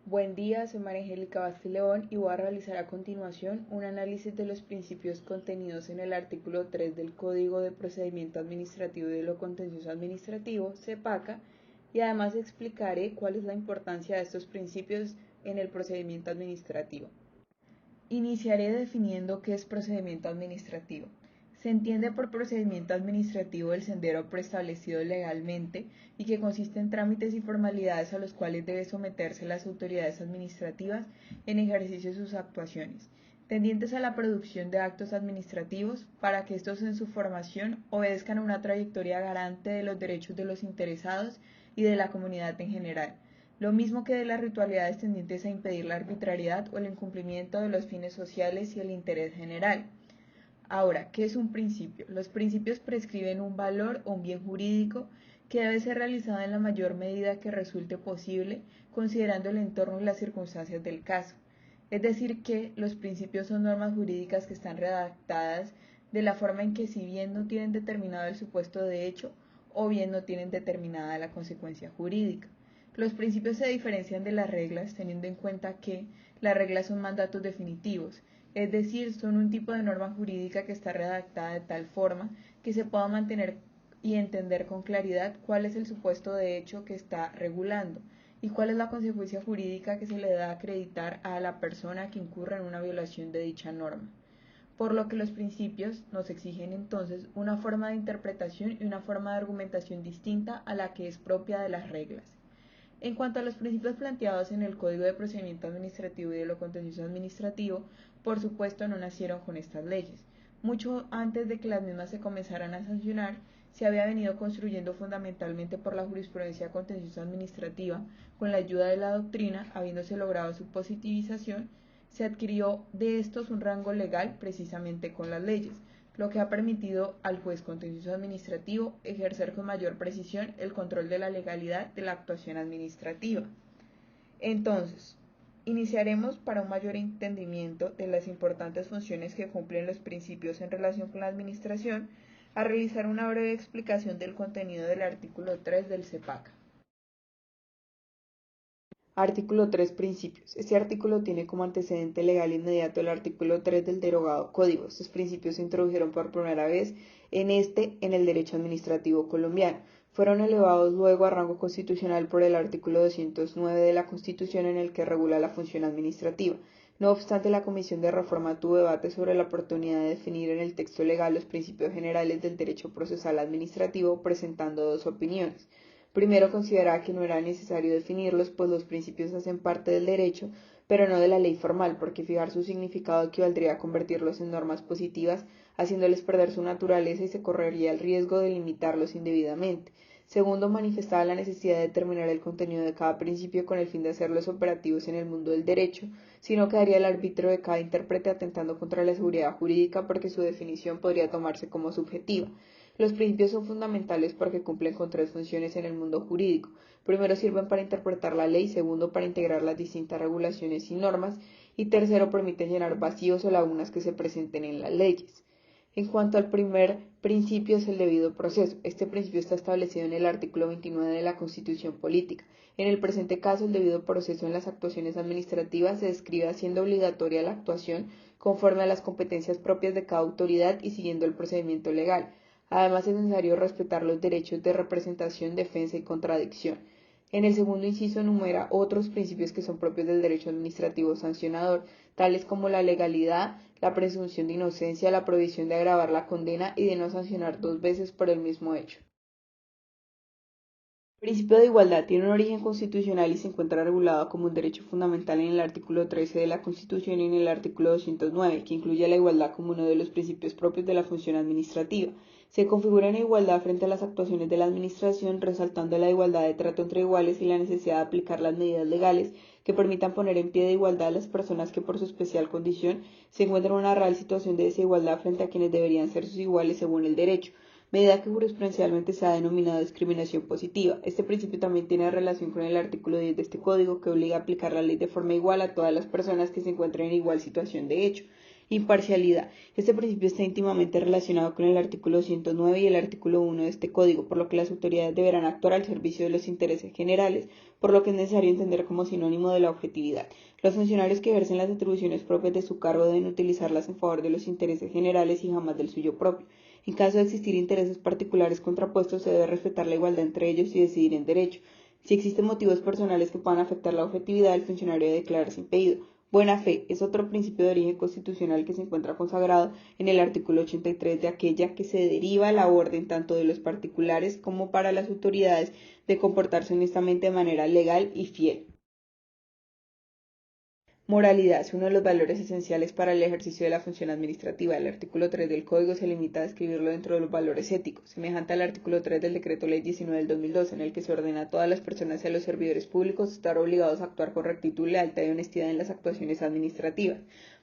Buen día, soy María Angélica Bastileón y voy a realizar a continuación un análisis de los principios contenidos en el artículo 3 del Código de Procedimiento Administrativo y de lo Contencioso Administrativo, CEPACA, y además explicaré cuál es la importancia de estos principios en el procedimiento administrativo. Iniciaré definiendo qué es procedimiento administrativo. Se entiende por procedimiento administrativo el sendero preestablecido legalmente y que consiste en trámites y formalidades a los cuales debe someterse las autoridades administrativas en ejercicio de sus actuaciones, tendientes a la producción de actos administrativos para que estos en su formación obedezcan a una trayectoria garante de los derechos de los interesados y de la comunidad en general, lo mismo que de las ritualidades tendientes a impedir la arbitrariedad o el incumplimiento de los fines sociales y el interés general. Ahora, ¿qué es un principio? Los principios prescriben un valor o un bien jurídico que debe ser realizado en la mayor medida que resulte posible, considerando el entorno y las circunstancias del caso. Es decir, que los principios son normas jurídicas que están redactadas de la forma en que si bien no tienen determinado el supuesto de hecho, o bien no tienen determinada la consecuencia jurídica. Los principios se diferencian de las reglas teniendo en cuenta que las reglas son mandatos definitivos, es decir, son un tipo de norma jurídica que está redactada de tal forma que se pueda mantener y entender con claridad cuál es el supuesto de hecho que está regulando y cuál es la consecuencia jurídica que se le da a acreditar a la persona que incurra en una violación de dicha norma. Por lo que los principios nos exigen entonces una forma de interpretación y una forma de argumentación distinta a la que es propia de las reglas. En cuanto a los principios planteados en el Código de Procedimiento Administrativo y de lo Contencioso Administrativo, por supuesto no nacieron con estas leyes. Mucho antes de que las mismas se comenzaran a sancionar, se había venido construyendo fundamentalmente por la jurisprudencia contenciosa administrativa, con la ayuda de la doctrina, habiéndose logrado su positivización, se adquirió de estos un rango legal precisamente con las leyes, lo que ha permitido al juez contencioso administrativo ejercer con mayor precisión el control de la legalidad de la actuación administrativa. Entonces, iniciaremos para un mayor entendimiento de las importantes funciones que cumplen los principios en relación con la administración, a realizar una breve explicación del contenido del artículo 3 del CEPACA. Artículo 3. Principios. Este artículo tiene como antecedente legal inmediato el artículo 3 del derogado Código. Estos principios se introdujeron por primera vez en el derecho administrativo colombiano. Fueron elevados luego a rango constitucional por el artículo 209 de la Constitución en el que regula la función administrativa. No obstante, la Comisión de Reforma tuvo debate sobre la oportunidad de definir en el texto legal los principios generales del derecho procesal administrativo, presentando dos opiniones. Primero, consideraba que no era necesario definirlos, pues los principios hacen parte del derecho, pero no de la ley formal, porque fijar su significado equivaldría a convertirlos en normas positivas, haciéndoles perder su naturaleza y se correría el riesgo de limitarlos indebidamente. Segundo, manifestaba la necesidad de determinar el contenido de cada principio con el fin de hacerlos operativos en el mundo del derecho, sino quedaría al arbitrio de cada intérprete atentando contra la seguridad jurídica porque su definición podría tomarse como subjetiva. Los principios son fundamentales porque cumplen con tres funciones en el mundo jurídico. Primero, sirven para interpretar la ley, segundo, para integrar las distintas regulaciones y normas, y tercero, permiten llenar vacíos o lagunas que se presenten en las leyes. En cuanto al primer principio, es el debido proceso. Este principio está establecido en el artículo 29 de la Constitución Política. En el presente caso, el debido proceso en las actuaciones administrativas se describe haciendo obligatoria la actuación conforme a las competencias propias de cada autoridad y siguiendo el procedimiento legal. Además, es necesario respetar los derechos de representación, defensa y contradicción. En el segundo inciso enumera otros principios que son propios del derecho administrativo sancionador, tales como la legalidad, la presunción de inocencia, la prohibición de agravar la condena y de no sancionar dos veces por el mismo hecho. El principio de igualdad tiene un origen constitucional y se encuentra regulado como un derecho fundamental en el artículo 13 de la Constitución y en el artículo 209, que incluye la igualdad como uno de los principios propios de la función administrativa. Se configura en igualdad frente a las actuaciones de la Administración, resaltando la igualdad de trato entre iguales y la necesidad de aplicar las medidas legales que permitan poner en pie de igualdad a las personas que por su especial condición se encuentran en una real situación de desigualdad frente a quienes deberían ser sus iguales según el derecho, medida que jurisprudencialmente se ha denominado discriminación positiva. Este principio también tiene relación con el artículo 10 de este código, que obliga a aplicar la ley de forma igual a todas las personas que se encuentren en igual situación de hecho. Imparcialidad. Este principio está íntimamente relacionado con el artículo 109 y el artículo 1 de este código, por lo que las autoridades deberán actuar al servicio de los intereses generales, por lo que es necesario entender como sinónimo de la objetividad. Los funcionarios que ejercen las atribuciones propias de su cargo deben utilizarlas en favor de los intereses generales y jamás del suyo propio. En caso de existir intereses particulares contrapuestos, se debe respetar la igualdad entre ellos y decidir en derecho. Si existen motivos personales que puedan afectar la objetividad, el funcionario debe declararse impedido. Buena fe es otro principio de origen constitucional que se encuentra consagrado en el artículo 83 de aquella que se deriva la orden tanto de los particulares como para las autoridades de comportarse honestamente de manera legal y fiel. Moralidad es uno de los valores esenciales para el ejercicio de la función administrativa. El artículo 3 del Código se limita a describirlo dentro de los valores éticos, semejante al artículo 3 del Decreto Ley 19 del 2002, en el que se ordena a todas las personas y a los servidores públicos estar obligados a actuar con rectitud, lealtad y honestidad en las actuaciones administrativas.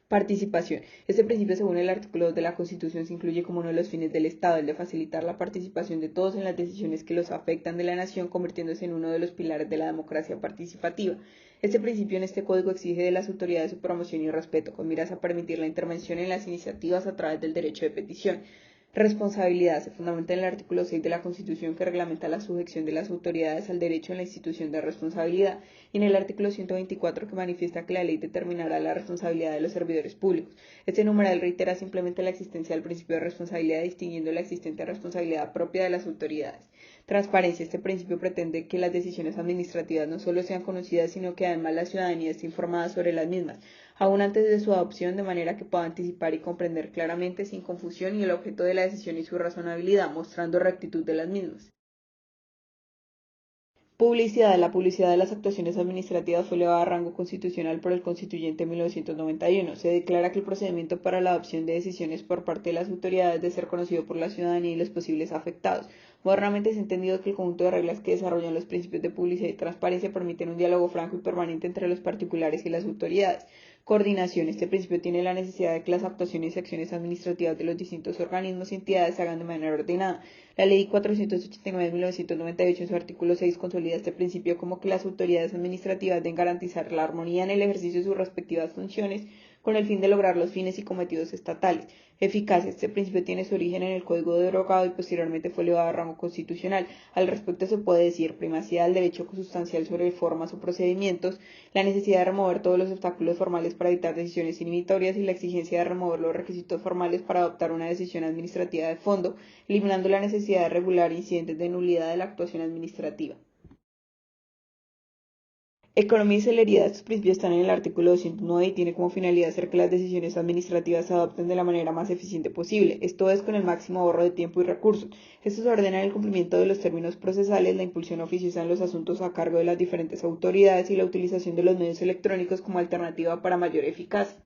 Participación. Este principio, según el artículo 2 de la Constitución, se incluye como uno de los fines del Estado, el de facilitar la participación de todos en las decisiones que los afectan de la nación, convirtiéndose en uno de los pilares de la democracia participativa. Este principio en este código exige de las autoridades su promoción y respeto, con miras a permitir la intervención en las iniciativas a través del derecho de petición. Responsabilidad se fundamenta en el artículo 6 de la Constitución, que reglamenta la sujeción de las autoridades al derecho en la institución de responsabilidad, y en el artículo 124, que manifiesta que la ley determinará la responsabilidad de los servidores públicos. Este numeral reitera simplemente la existencia del principio de responsabilidad, distinguiendo la existente responsabilidad propia de las autoridades. Transparencia. Este principio pretende que las decisiones administrativas no solo sean conocidas, sino que además la ciudadanía esté informada sobre las mismas, aún antes de su adopción, de manera que pueda anticipar y comprender claramente, sin confusión, y el objeto de la decisión y su razonabilidad, mostrando rectitud de las mismas. Publicidad. La publicidad de las actuaciones administrativas fue elevada a rango constitucional por el Constituyente en 1991. Se declara que el procedimiento para la adopción de decisiones por parte de las autoridades debe ser conocido por la ciudadanía y los posibles afectados. Modernamente se ha entendido que el conjunto de reglas que desarrollan los principios de publicidad y transparencia permiten un diálogo franco y permanente entre los particulares y las autoridades. Coordinación. Este principio tiene la necesidad de que las actuaciones y acciones administrativas de los distintos organismos y entidades se hagan de manera ordenada. La Ley 489 de 1998, en su artículo 6, consolida este principio como que las autoridades administrativas deben garantizar la armonía en el ejercicio de sus respectivas funciones con el fin de lograr los fines y cometidos estatales. Eficacia. Este principio tiene su origen en el Código derogado y posteriormente fue elevado a rango constitucional. Al respecto se puede decir primacía del derecho sustancial sobre formas o procedimientos, la necesidad de remover todos los obstáculos formales para evitar decisiones inhibitorias y la exigencia de remover los requisitos formales para adoptar una decisión administrativa de fondo, eliminando la necesidad de regular incidentes de nulidad de la actuación administrativa. Economía y celeridad. Estos principios están en el artículo 209 y tiene como finalidad hacer que las decisiones administrativas se adopten de la manera más eficiente posible, esto es con el máximo ahorro de tiempo y recursos. Esto se ordena en el cumplimiento de los términos procesales, la impulsión oficiosa en los asuntos a cargo de las diferentes autoridades y la utilización de los medios electrónicos como alternativa para mayor eficacia.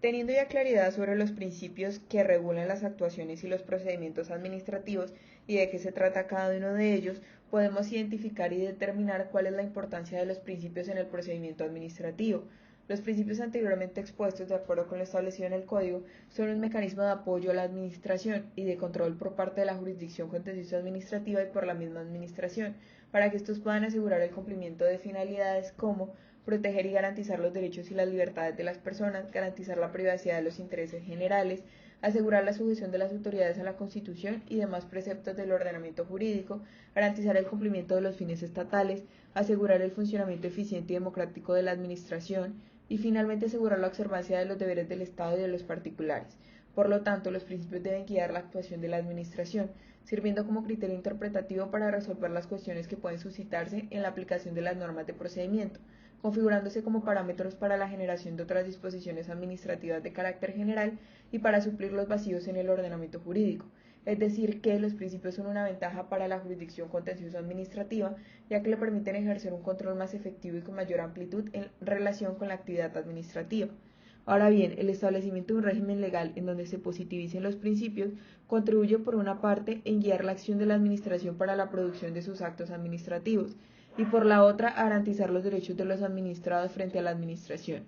Teniendo ya claridad sobre los principios que regulan las actuaciones y los procedimientos administrativos y de qué se trata cada uno de ellos, podemos identificar y determinar cuál es la importancia de los principios en el procedimiento administrativo. Los principios anteriormente expuestos, de acuerdo con lo establecido en el Código, son un mecanismo de apoyo a la administración y de control por parte de la jurisdicción contenciosa administrativa y por la misma administración, para que estos puedan asegurar el cumplimiento de finalidades como proteger y garantizar los derechos y las libertades de las personas, garantizar la privacidad de los intereses generales, asegurar la sujeción de las autoridades a la Constitución y demás preceptos del ordenamiento jurídico, garantizar el cumplimiento de los fines estatales, asegurar el funcionamiento eficiente y democrático de la administración y finalmente asegurar la observancia de los deberes del Estado y de los particulares. Por lo tanto, los principios deben guiar la actuación de la administración, sirviendo como criterio interpretativo para resolver las cuestiones que pueden suscitarse en la aplicación de las normas de procedimiento, configurándose como parámetros para la generación de otras disposiciones administrativas de carácter general y para suplir los vacíos en el ordenamiento jurídico. Es decir, que los principios son una ventaja para la jurisdicción contencioso administrativa, ya que le permiten ejercer un control más efectivo y con mayor amplitud en relación con la actividad administrativa. Ahora bien, el establecimiento de un régimen legal en donde se positivicen los principios contribuye por una parte en guiar la acción de la administración para la producción de sus actos administrativos y por la otra a garantizar los derechos de los administrados frente a la administración,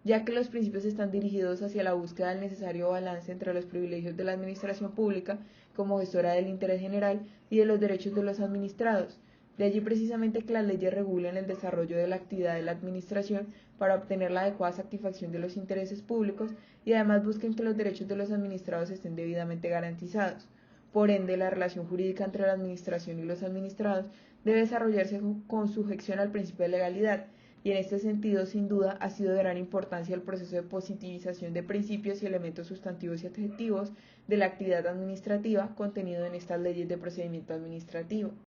ya que los principios están dirigidos hacia la búsqueda del necesario balance entre los privilegios de la administración pública como gestora del interés general y de los derechos de los administrados. De allí precisamente que las leyes regulen el desarrollo de la actividad de la administración para obtener la adecuada satisfacción de los intereses públicos y además busquen que los derechos de los administrados estén debidamente garantizados. Por ende, la relación jurídica entre la administración y los administrados debe desarrollarse con sujeción al principio de legalidad, y en este sentido, sin duda, ha sido de gran importancia el proceso de positivización de principios y elementos sustantivos y adjetivos de la actividad administrativa contenido en estas leyes de procedimiento administrativo.